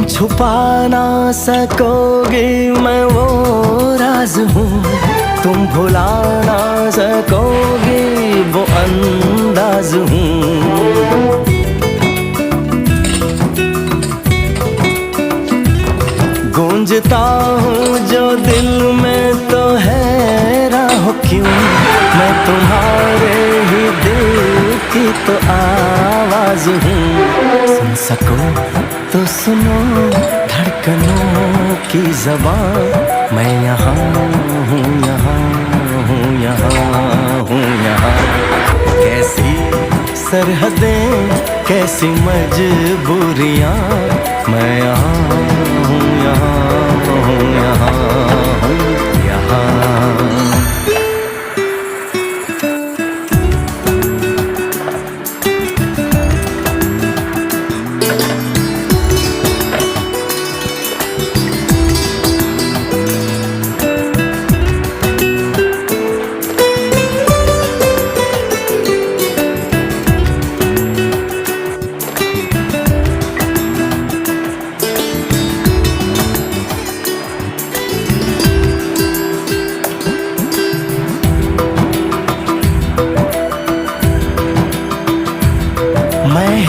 छुपा ना सकोगे मैं वो राज हूँ, तुम भुला ना सकोगे वो अंदाज हूँ। गूंजता हूँ जो दिल में तो हैरान हो क्यों, मैं तुम्हारे ही दिल की तो आवाज हूँ। सुन सको तो सुनो धड़कनों की ज़बान, मैं यहाँ हूँ, यहाँ हूँ, यहाँ हूँ, यहाँ। कैसी सरहदें कैसी मजबूरियाँ, मैं यहाँ हूँ, यहाँ हूँ, यहाँ हूँ, यहाँ। मैं